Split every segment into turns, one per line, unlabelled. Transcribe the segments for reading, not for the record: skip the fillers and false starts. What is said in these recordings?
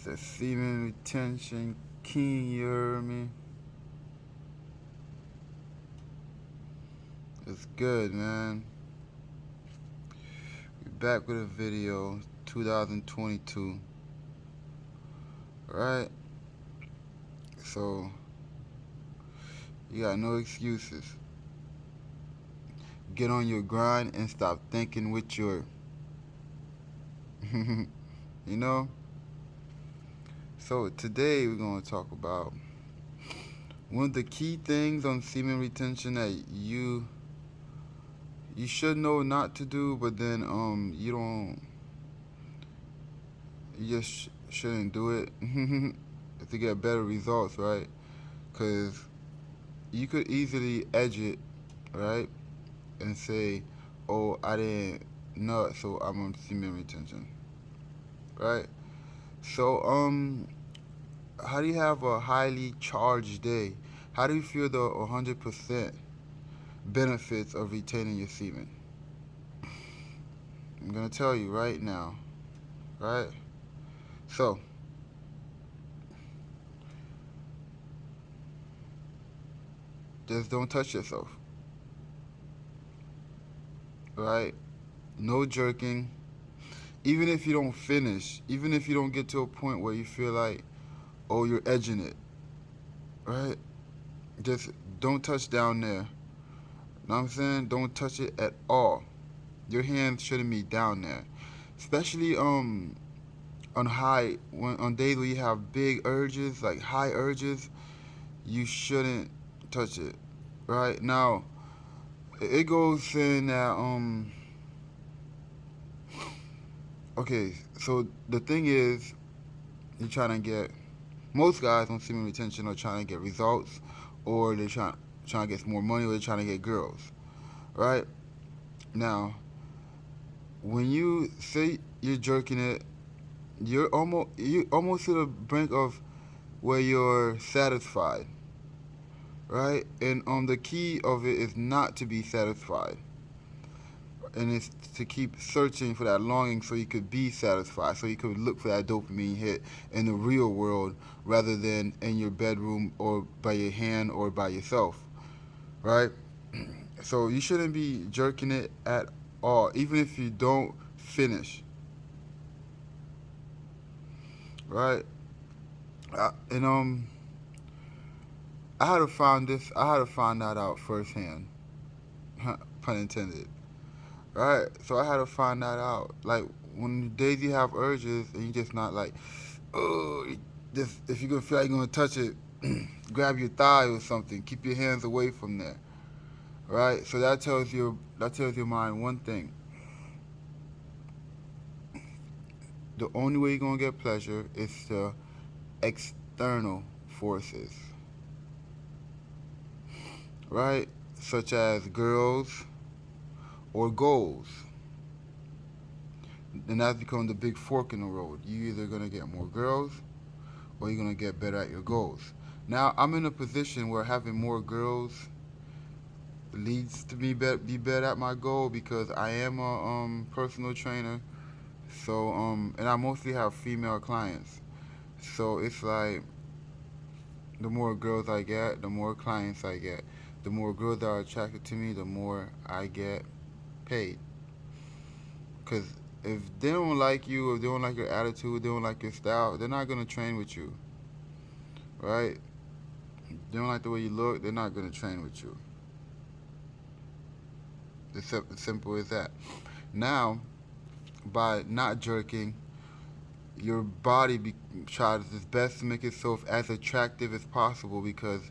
The semen retention king, you heard me? It's good, man. We back with a video, 2022. Right? So, you got no excuses. Get on your grind and stop thinking with your, you know? So, today we're going to talk about one of the key things on semen retention that you should know not to do, but then you just shouldn't do it to get better results, right? Because you could easily edge it, right, and say, "Oh, I didn't nut, so I'm on semen retention," right? So, how do you have a highly charged day? How do you feel the 100% benefits of retaining your semen? I'm gonna tell you right now, right? So, just don't touch yourself, right? No jerking. Even if you don't finish, even if you don't get to a point where you feel like, oh, you're edging it, right? Just don't touch down there. Know what I'm saying? Don't touch it at all. Your hands shouldn't be down there. Especially on days where you have big urges, like high urges, you shouldn't touch it. Right? Now, it goes saying that okay, so the thing is, you're trying to get, most guys on semen retention are trying to get results, or they're trying to get more money, or they're trying to get girls, right? Now, when you say you're jerking it, you almost to the brink of where you're satisfied, right? And the key of it is not to be satisfied, and it's to keep searching for that longing so you could be satisfied, so you could look for that dopamine hit in the real world rather than in your bedroom or by your hand or by yourself, right? So you shouldn't be jerking it at all, even if you don't finish, right? And I had to find this. I had to find that out firsthand, pun intended. Right? So I had to find that out. Like when days you have urges and you're just not like, oh, just if you're gonna feel like you're gonna touch it, grab your thigh or something. Keep your hands away from there. Right? So that tells your mind one thing. The only way you're gonna get pleasure is the external forces. Right? Such as girls or goals. Then that's become the big fork in the road. You either gonna get more girls or you're gonna get better at your goals. Now I'm in a position where having more girls leads to me be better at my goal because I am a personal trainer. So and I mostly have female clients. So it's like the more girls I get, the more clients I get. The more girls that are attracted to me, the more I get paid. Cause if they don't like you, if they don't like your attitude, they don't like your style, they're not gonna train with you, right? They don't like the way you look, they're not gonna train with you. It's as simple as that. Now, by not jerking, your body tries its best to make itself as attractive as possible because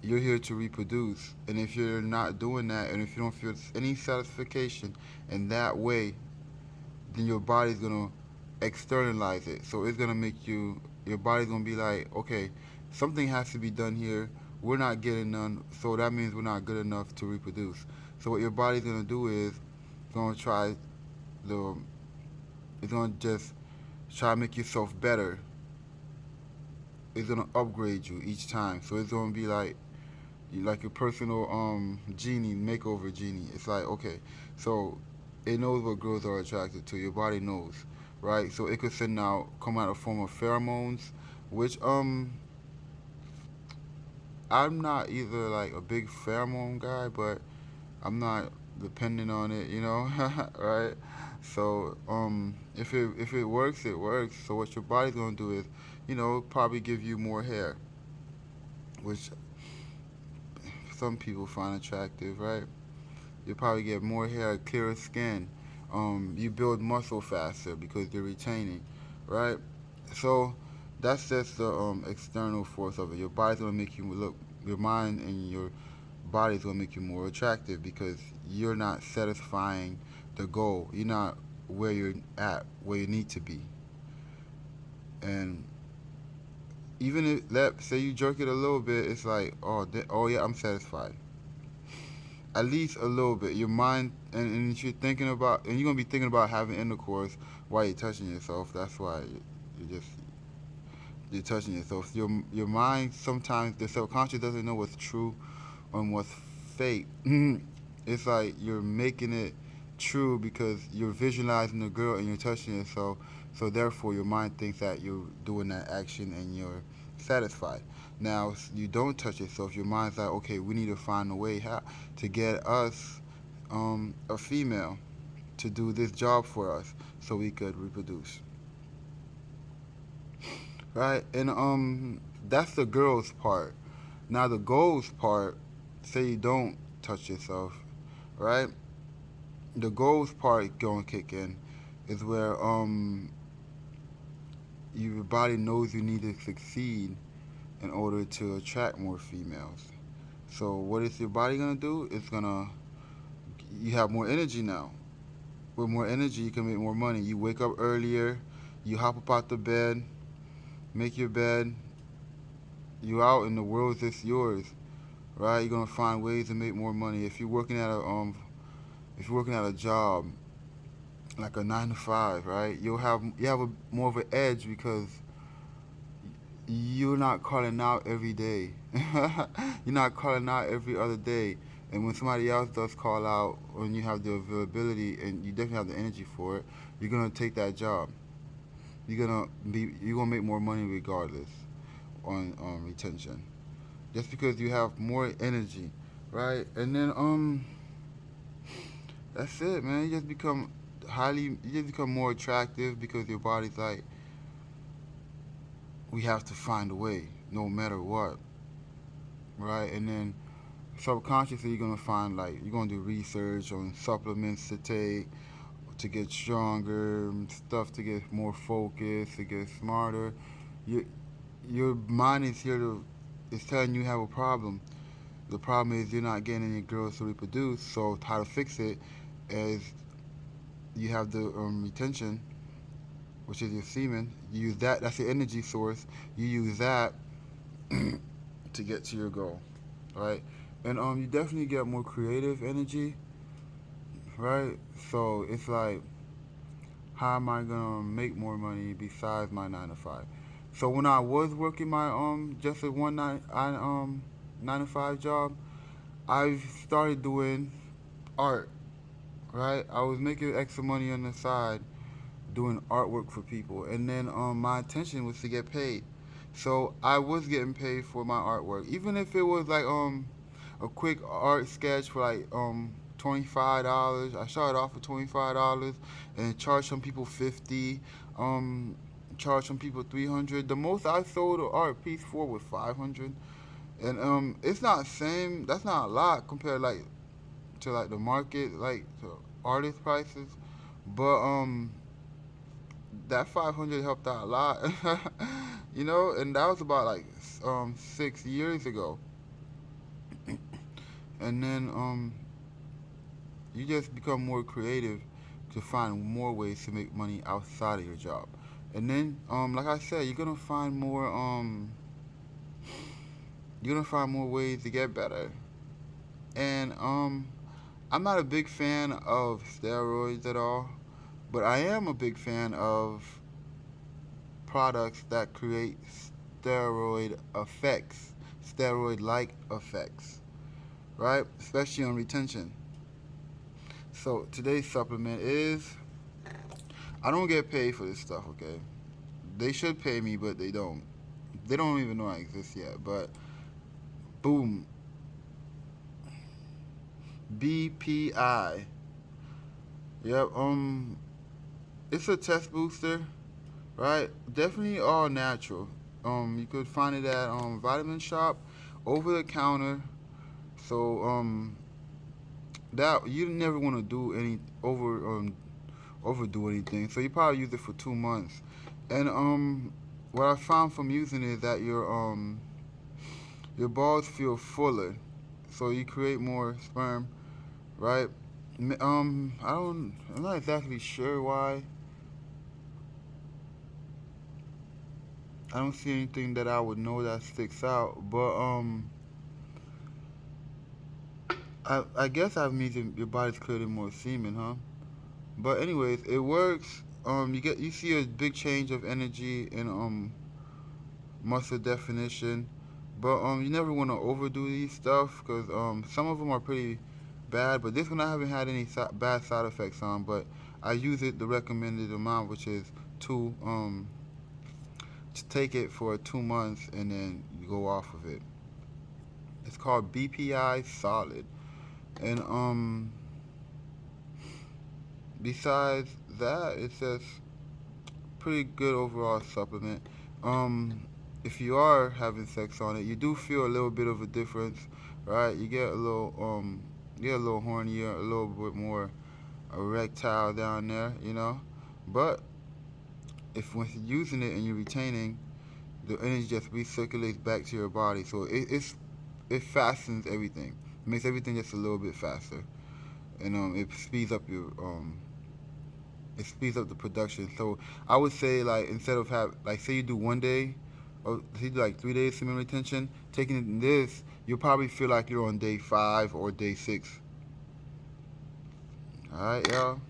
you're here to reproduce. And if you're not doing that, and if you don't feel any satisfaction in that way, then your body's gonna externalize it. So it's gonna make your body's gonna be like, okay, something has to be done here. We're not getting none, so that means we're not good enough to reproduce. So what your body's gonna do is gonna try the it's gonna just try to make yourself better. It's gonna upgrade you each time. So it's gonna be like your personal genie, makeover genie. It's like, okay, so it knows what girls are attracted to. Your body knows, right? So it could send out come out a form of pheromones, which I'm not either like a big pheromone guy, but I'm not dependent on it, right? So if it works, it works. So what your body's gonna do is, probably give you more hair, which some people find attractive, right? You'll probably get more hair, clearer skin. You build muscle faster because you're retaining, right? So that's just the external force of it. Your body's gonna make you look. Your mind and your body's gonna make you more attractive because you're not satisfying the goal. You're not where you're at, where you need to be. And even if let say you jerk it a little bit, it's like, oh yeah, I'm satisfied. At least a little bit. Your mind and if you're thinking about and you're gonna be thinking about having intercourse while you're touching yourself. That's why you're touching yourself. Your mind sometimes the subconscious doesn't know what's true and what's fake. It's like you're making it true because you're visualizing the girl and you're touching yourself. So therefore, your mind thinks that you're doing that action and you're satisfied. Now you don't touch yourself. Your mind's like, okay, we need to find a way to get us a female to do this job for us so we could reproduce, right? And that's the girl's part. Now the goals part, say you don't touch yourself, right? The goals part gonna kick in is where your body knows you need to succeed in order to attract more females. So what is your body gonna do? It's gonna you have more energy now. With more energy, you can make more money. You wake up earlier, you hop up out the bed, make your bed. You out in the world is yours, right? You're gonna find ways to make more money. If you're working at a job like a 9 to 5, right? You have more of an edge because you're not calling out every day. You're not calling out every other day. And when somebody else does call out, when you have the availability and you definitely have the energy for it, you're gonna take that job. You're gonna make more money regardless on retention, just because you have more energy, right? And then that's it, man. You just become more attractive because your body's like, we have to find a way, no matter what, right? And then subconsciously, you're gonna find like you're gonna do research on supplements to take to get stronger, stuff to get more focused, to get smarter. Your your mind is here to is telling you have a problem. The problem is you're not getting any girls to reproduce. So how to fix it is you have the retention, which is your semen. You use that. That's your energy source. You use that to get to your goal, right? And you definitely get more creative energy, right? So it's like, how am I gonna make more money besides my 9 to 5? So when I was working my just a 9 to 5 job, I started doing art, right? I was making extra money on the side doing artwork for people, and then my intention was to get paid. So I was getting paid for my artwork, even if it was like a quick art sketch for like $25. I started off with $25 and charged some people 50. Charged some people 300. The most I sold an art piece for was 500. And it's not same. That's not a lot compared like to like the market, like to artist prices. But that 500 helped out a lot. And that was about like 6 years ago. And then you just become more creative to find more ways to make money outside of your job. And then like I said, you're gonna find more ways to get better. And I'm not a big fan of steroids at all, but I am a big fan of products that create steroid effects, steroid like effects, right? Especially on retention. So today's supplement is I don't get paid for this stuff, okay? They should pay me, but they don't. They don't even know I exist yet. But boom, BPI. Yep. It's a test booster, right? Definitely all natural. You could find it at Vitamin Shop, over the counter. So that you never want to do any overdo anything. So you probably use it for 2 months. And what I found from using it is that your balls feel fuller, so you create more sperm, right? I'm not exactly sure why. I don't see anything that I would know that sticks out, but I guess that means your body's creating more semen, huh? But anyways, it works. You see a big change of energy and muscle definition, but you never want to overdo these stuff because some of them are pretty bad. But this one I haven't had any bad side effects on. But I use it the recommended amount, which is two to take it for 2 months and then you go off of it. It's called BPI Solid, and besides that, it's just pretty good overall supplement. Um, if you are having sex on it, you do feel a little bit of a difference, right? You get a little hornier, a little bit more erectile down there, you know. But if when you're using it and you're retaining, the energy just recirculates back to your body, so it fastens everything. It makes everything just a little bit faster, and it speeds up the production. So I would say like instead of have like say you do 1 day or say you do like 3 days semen retention, taking this you'll probably feel like you're on day 5 or day 6. All right, y'all.